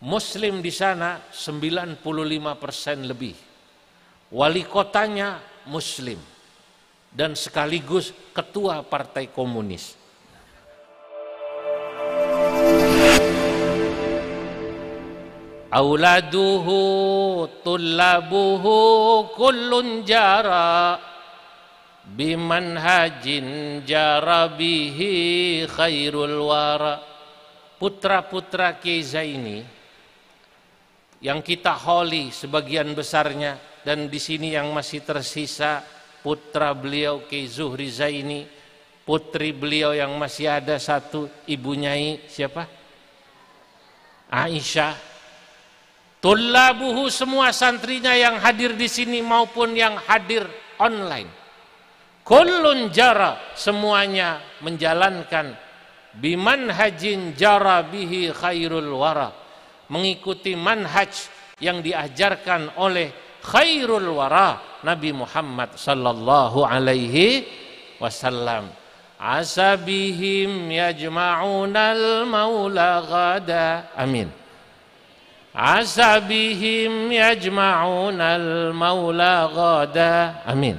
Muslim di sana 95% lebih. Wali kotanya Muslim dan sekaligus ketua Partai Komunis. Auladuhu tullabuhu kullun jara bimanhajin jara bihi khairul wara. Putra-putra Kiai Zaini yang kita holi sebagian besarnya, dan di sini yang masih tersisa putra beliau Kiai Zuhri Zaini, putri beliau yang masih ada satu, Ibu Nyai siapa? Aisyah. Tullabuhu, semua santrinya yang hadir di sini maupun yang hadir online. Kullun jara, semuanya menjalankan bimanhajin jara bihi khairul wara, mengikuti manhaj yang diajarkan oleh khairul wara, Nabi Muhammad sallallahu alaihi wasallam. Asabihim yajma'unal maula ghada. Amin. Asabihim yajma'unal maula ghada. Amin.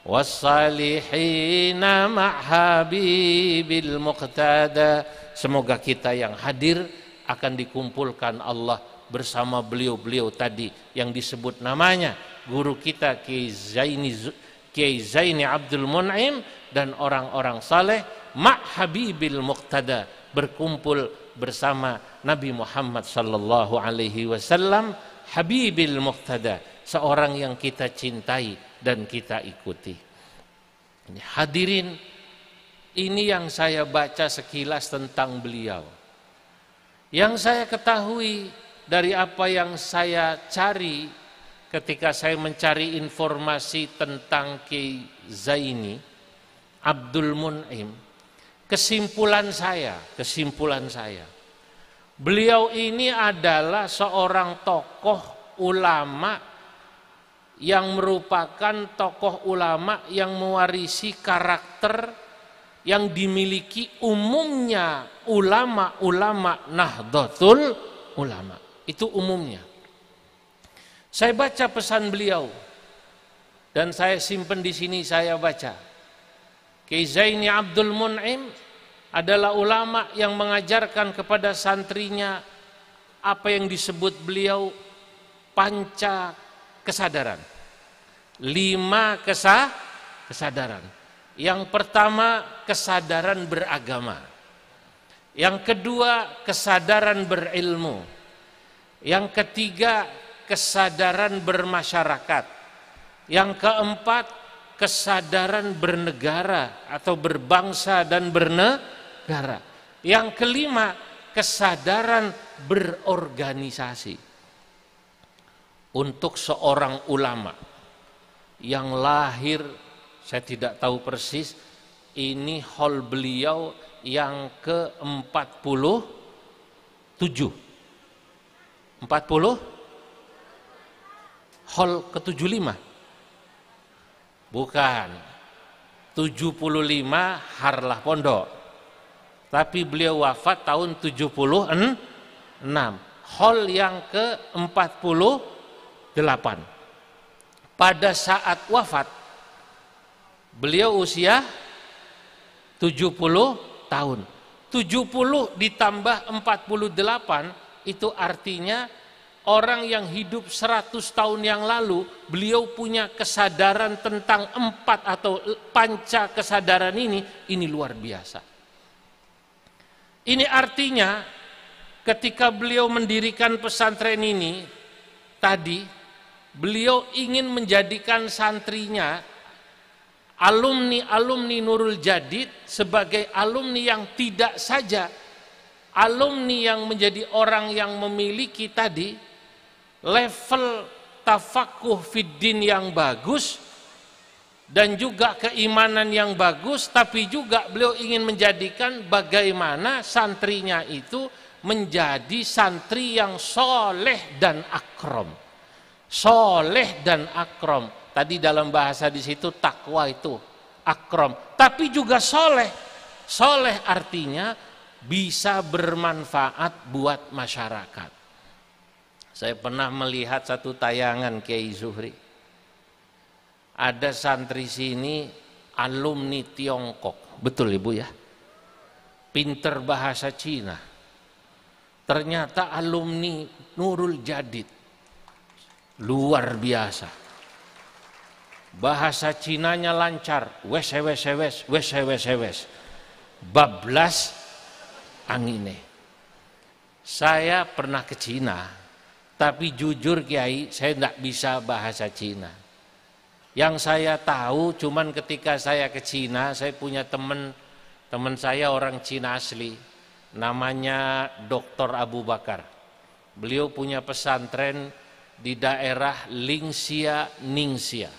Wassalihina ma'habibil muqtada. Semoga kita yang hadir akan dikumpulkan Allah bersama beliau-beliau tadi yang disebut namanya, guru kita Kiai Zaini Abdul Mun'im dan orang-orang saleh, ma'habibil muqtada, berkumpul bersama Nabi Muhammad sallallahu alaihi wasallam, habibil muqtada, seorang yang kita cintai dan kita ikuti. Hadirin, ini yang saya baca sekilas tentang beliau. Yang saya ketahui dari apa yang saya cari ketika saya mencari informasi tentang Kiai Zaini Abdul Mun'im, kesimpulan saya, beliau ini adalah seorang tokoh ulama yang merupakan tokoh ulama yang mewarisi karakter yang dimiliki umumnya ulama-ulama Nahdlatul Ulama. Itu umumnya. Saya baca pesan beliau dan saya simpan di sini, saya baca. Kiai Zaini Abdul Mun'im adalah ulama yang mengajarkan kepada santrinya apa yang disebut beliau panca kesadaran. 5 kesadaran. Yang pertama, kesadaran beragama. Yang kedua, kesadaran berilmu. Yang ketiga, kesadaran bermasyarakat. Yang keempat, kesadaran bernegara atau berbangsa dan bernegara. Yang kelima, kesadaran berorganisasi. Untuk seorang ulama yang lahir, saya tidak tahu persis, ini hall beliau yang ke-47. 40? Hall ke-75? Bukan. 75 Harlah Pondok. Tapi beliau wafat tahun 76. Hall yang ke-48. Pada saat wafat beliau usia 70 tahun. 70 ditambah 48 itu artinya orang yang hidup 100 tahun yang lalu, beliau punya kesadaran tentang 4 atau panca kesadaran ini luar biasa. Ini artinya ketika beliau mendirikan pesantren ini tadi, beliau ingin menjadikan santrinya, alumni Nurul Jadid, sebagai alumni yang tidak saja alumni yang menjadi orang yang memiliki tadi level tafakuh fiddin yang bagus dan juga keimanan yang bagus, tapi juga beliau ingin menjadikan bagaimana santrinya itu menjadi santri yang soleh dan akram. Soleh dan akram. Tadi dalam bahasa di situ takwa itu akram, tapi juga soleh. Soleh artinya bisa bermanfaat buat masyarakat. Saya pernah melihat satu tayangan Kiai Zuhri. Ada santri sini alumni Tiongkok, betul Ibu ya? Pinter bahasa Cina. Ternyata alumni Nurul Jadid. Luar biasa. Bahasa Cinanya lancar, wes. Bablas angine. Saya pernah ke Cina, tapi jujur Kiai, saya tidak bisa bahasa Cina. Yang saya tahu cuman ketika saya ke Cina, saya punya teman saya orang Cina asli, namanya Dr. Abu Bakar. Beliau punya pesantren di daerah Lingxia Ningxia,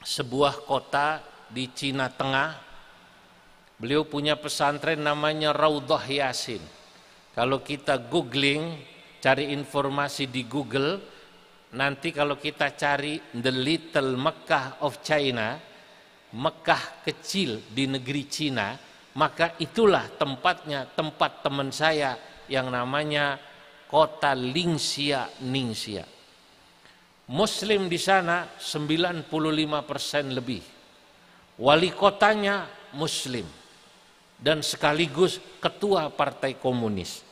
sebuah kota di Cina Tengah. Beliau punya pesantren namanya Raudhah Yasin. Kalau kita googling, cari informasi di Google, nanti kalau kita cari The Little Mecca of China, Mekah kecil di negeri Cina, maka itulah tempatnya, tempat teman saya yang namanya kota Lingxia Ningxia. Muslim di sana 95% lebih. Wali kotanya Muslim dan sekaligus ketua Partai Komunis.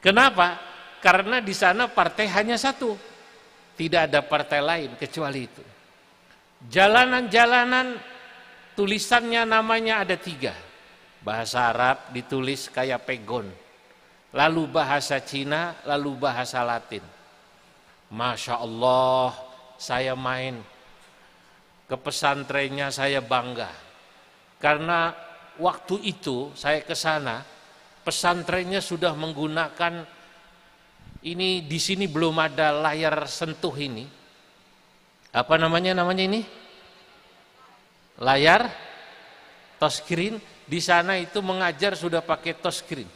Kenapa? Karena di sana partai hanya satu, tidak ada partai lain kecuali itu. Jalanan-jalanan tulisannya namanya ada 3. Bahasa Arab ditulis kayak pegon, lalu bahasa Cina, lalu bahasa Latin. Masya Allah, saya main ke pesantrennya, saya bangga. Karena waktu itu saya ke sana, pesantrennya sudah menggunakan ini, di sini belum ada layar sentuh ini. Apa namanya ini? Layar touchscreen. Di sana itu mengajar sudah pakai touchscreen.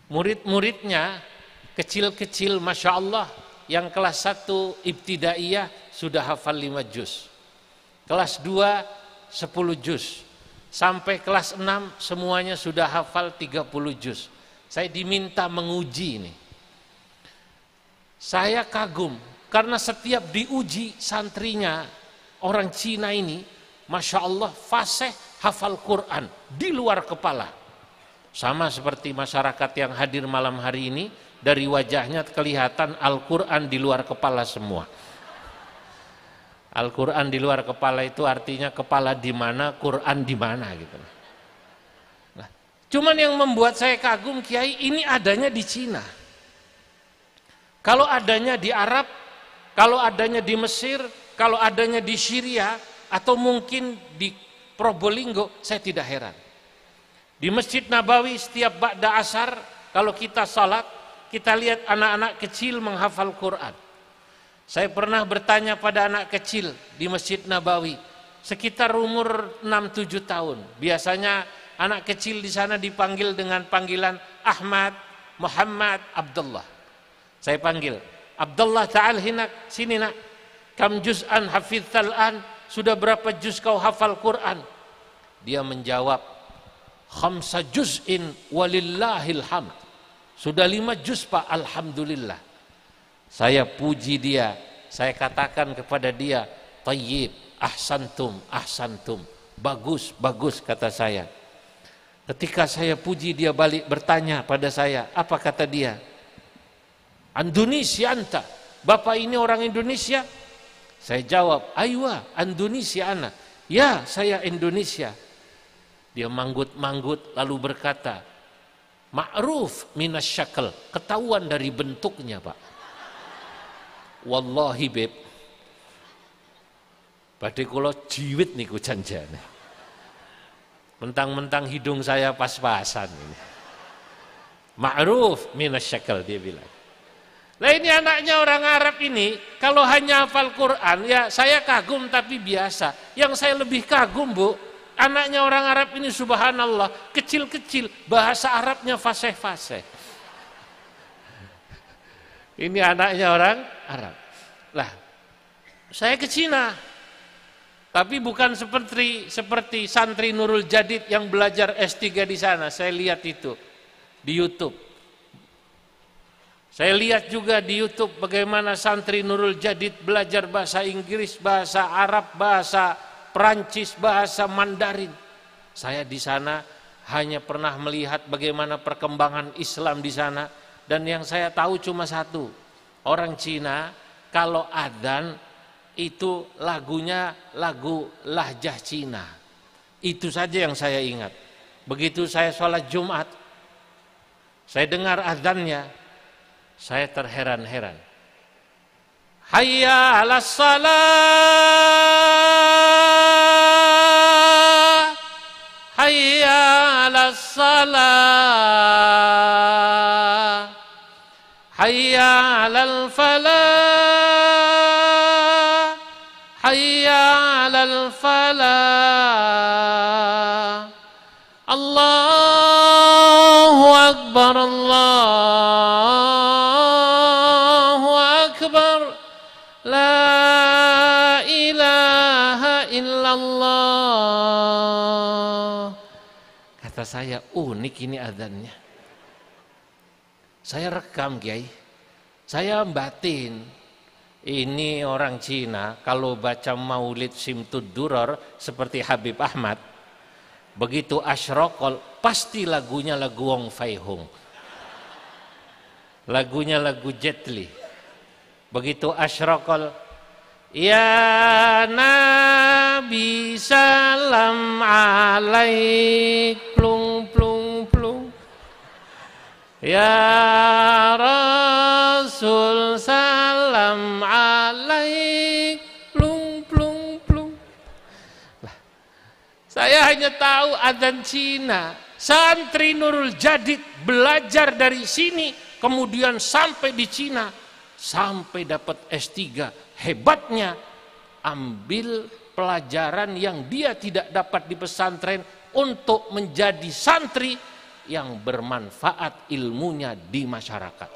Murid-muridnya kecil-kecil, Masya Allah, yang kelas 1 ibtidaiyah sudah hafal 5 juz. Kelas 2 10 juz. Sampai kelas 6 semuanya sudah hafal 30 juz. Saya diminta menguji ini. Saya kagum karena setiap diuji santrinya orang Cina ini, Masya Allah, fasih hafal Quran di luar kepala. Sama seperti masyarakat yang hadir malam hari ini, dari wajahnya kelihatan Al-Quran di luar kepala semua. Al-Quran di luar kepala itu artinya kepala di mana, Quran di mana gitu. Nah, cuman yang membuat saya kagum Kiai, ini adanya di Cina. Kalau adanya di Arab, kalau adanya di Mesir, kalau adanya di Syria, atau mungkin di Probolinggo, saya tidak heran. Di Masjid Nabawi setiap ba'da asar, kalau kita salat, kita lihat anak-anak kecil menghafal Quran. Saya pernah bertanya pada anak kecil di Masjid Nabawi, sekitar umur 6-7 tahun. Biasanya anak kecil di sana dipanggil dengan panggilan Ahmad, Muhammad, Abdullah. Saya panggil, Abdullah ta'al hinak, sini nak. Kam juz'an hafidhal an, sudah berapa juz kau hafal Quran? Dia menjawab, 5 juz'in walillahil hamd. Sudah 5 juz Pak, alhamdulillah. Saya puji dia, saya katakan kepada dia, tayyib, ahsantum, ahsantum, bagus, bagus kata saya. Ketika saya puji, dia balik bertanya pada saya, apa kata dia? Indonesia anta, Bapak ini orang Indonesia? Saya jawab, aywa, Indonesia ana. Ya, saya Indonesia. Dia manggut-manggut lalu berkata, ma'ruf minasyakal, ketahuan dari bentuknya Pak. Wallahi beb, badhe kula jiwit niku janjane. Mentang-mentang hidung saya pas-pasan ini. Ma'ruf minasyakal dia bilang. Nah ini anaknya orang Arab ini, kalau hanya hafal Quran, ya saya kagum tapi biasa. Yang saya lebih kagum Bu, anaknya orang Arab ini subhanallah, kecil-kecil, bahasa Arabnya fasih-fasih. Ini anaknya orang Arab. Lah, saya ke Cina, tapi bukan seperti santri Nurul Jadid yang belajar S3 di sana. Saya lihat itu di YouTube. Saya lihat juga di YouTube bagaimana santri Nurul Jadid belajar bahasa Inggris, bahasa Arab, bahasa Perancis, bahasa Mandarin. Saya di sana hanya pernah melihat bagaimana perkembangan Islam di sana, dan yang saya tahu cuma satu, orang Cina kalau adzan itu lagunya lagu lahjah Cina. Itu saja yang saya ingat. Begitu saya sholat Jumat, saya dengar adzannya, saya terheran-heran. Hayya 'alas salah, hayya 'alas salah, hayya 'alal falah, hayya 'alal falah. Allahu akbar, Allahu akbar, la ilaha illallah. Kata saya, unik ini adzannya. Saya rekam, Kiai. Saya batin. Ini orang Cina kalau baca Maulid Simtud Duror seperti Habib Ahmad, begitu asyraqal pasti lagunya lagu Wong Fai Hung, lagunya lagu Jet Li. Begitu asyraqal, ya Nabi salam alaik, plung plung plung, ya Rasul salam alaik, plung plung plung. Saya hanya tahu adzan Cina. Santri Nurul Jadid belajar dari sini, kemudian sampai di Cina, sampai dapat S3. Hebatnya, ambil pelajaran yang dia tidak dapat di pesantren untuk menjadi santri yang bermanfaat ilmunya di masyarakat.